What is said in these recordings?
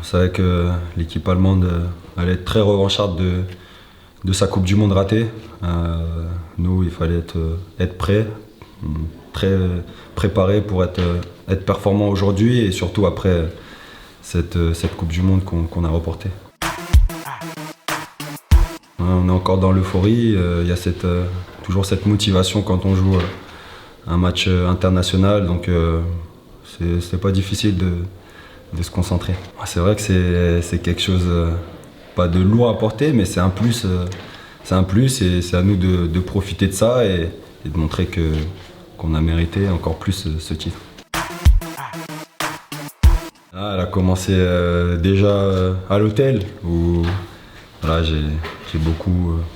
savait que l'équipe allemande allait être très revancharde de sa Coupe du Monde ratée. Nous, il fallait être prêt, très préparé pour être performant aujourd'hui et surtout après cette Coupe du Monde qu'on a reportée. On est encore dans l'euphorie, il y a toujours cette motivation quand on joue un match international, donc c'est pas difficile de se concentrer. C'est vrai que c'est quelque chose, pas de lourd à porter, mais c'est un plus et c'est à nous de profiter de ça et de montrer qu'on a mérité encore plus ce titre. Elle a commencé déjà à l'hôtel où voilà, j'ai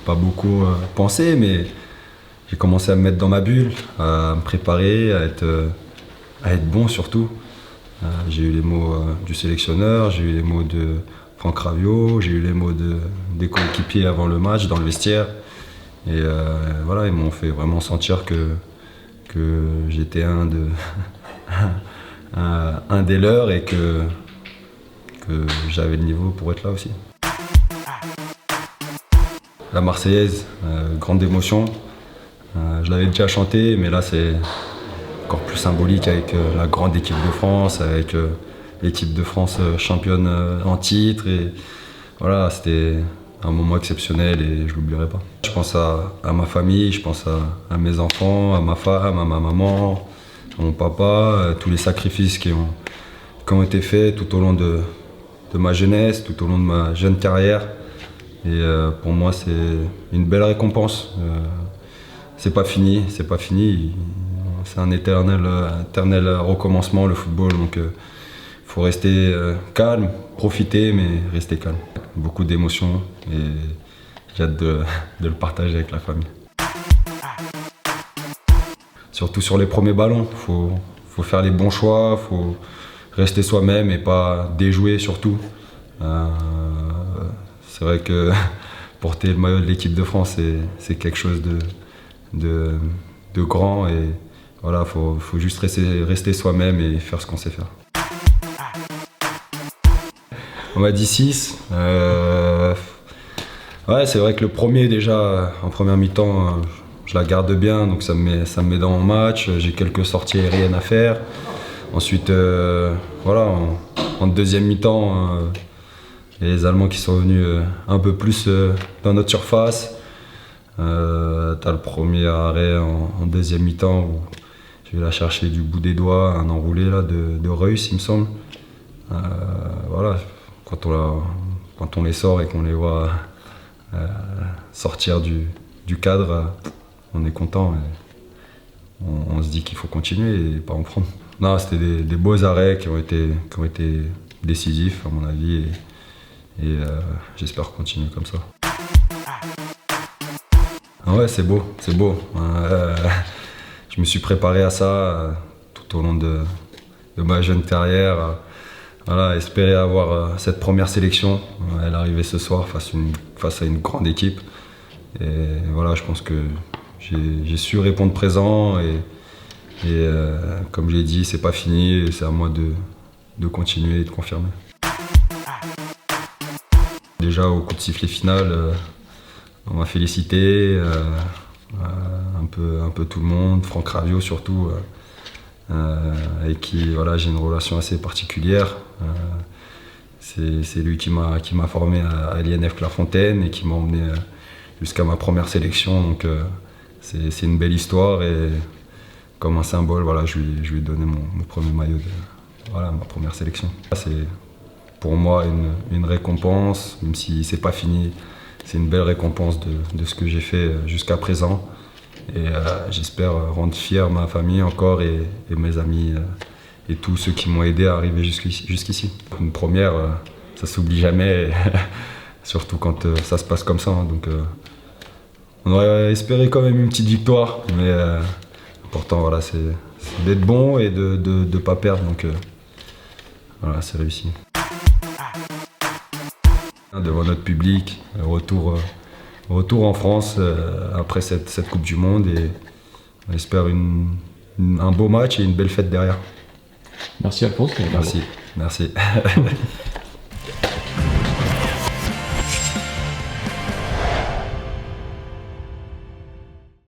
pas beaucoup pensé, mais j'ai commencé à me mettre dans ma bulle, à me préparer, à être bon surtout. J'ai eu les mots du sélectionneur, j'ai eu les mots de Franck Raviot, j'ai eu les mots des coéquipiers avant le match, dans le vestiaire. Et voilà, ils m'ont fait vraiment sentir que j'étais un des leurs et que j'avais le niveau pour être là aussi. La Marseillaise, grande émotion. Je l'avais déjà chanté, mais là c'est encore plus symbolique avec la grande équipe de France, avec l'équipe de France championne en titre. Et voilà, c'était un moment exceptionnel et je l'oublierai pas. Je pense à ma famille, je pense à mes enfants, à ma femme, à ma maman, à mon papa, tous les sacrifices qui ont été faits tout au long de ma jeunesse, tout au long de ma jeune carrière. Et pour moi, c'est une belle récompense. C'est pas fini. C'est un éternel recommencement, le football. Donc, faut rester calme, profiter, mais rester calme. Beaucoup d'émotions et j'ai hâte de le partager avec la famille. Surtout sur les premiers ballons, faut faire les bons choix, faut rester soi-même et pas déjouer surtout. C'est vrai que porter le maillot de l'équipe de France, c'est quelque chose de grand et voilà, faut juste rester soi-même et faire ce qu'on sait faire. On m'a dit 6. Ouais, c'est vrai que le premier déjà, en première mi-temps, je la garde bien, donc ça me met dans mon match. J'ai quelques sorties aériennes à faire. Ensuite, voilà, en deuxième mi-temps, il y a les Allemands qui sont venus un peu plus dans notre surface. T'as le premier arrêt en deuxième mi-temps où je vais la chercher du bout des doigts, un enroulé là, de Reus, il me semble. Voilà, quand on les sort et qu'on les voit sortir du cadre, on est content. On se dit qu'il faut continuer et pas en prendre. Non, c'était des beaux arrêts qui ont été décisifs à mon avis et j'espère continuer comme ça. Ouais, c'est beau. Je me suis préparé à ça tout au long de ma jeune carrière. Voilà, espérer avoir cette première sélection. Elle arrivait ce soir face à une grande équipe. Et voilà, je pense que j'ai su répondre présent et comme je l'ai dit, c'est pas fini et c'est à moi de continuer et de confirmer. Déjà au coup de sifflet final, on m'a félicité, un peu tout le monde, Franck Raviot surtout, avec qui voilà, j'ai une relation assez particulière. C'est lui qui m'a formé à l'INF Clairefontaine et qui m'a emmené jusqu'à ma première sélection. Donc c'est une belle histoire et comme un symbole, voilà, je lui ai donné mon premier maillot ma première sélection. C'est pour moi une récompense, même si c'est pas fini. C'est une belle récompense de ce que j'ai fait jusqu'à présent. Et j'espère rendre fier ma famille encore et mes amis et tous ceux qui m'ont aidé à arriver jusqu'ici. Une première, ça s'oublie jamais, surtout quand ça se passe comme ça. Hein, donc on aurait espéré quand même une petite victoire, mais l'important voilà, c'est d'être bon et de ne pas perdre. Donc voilà, c'est réussi. Devant notre public, retour en France après cette Coupe du Monde et on espère un beau match et une belle fête derrière. Merci Alphonse. Merci.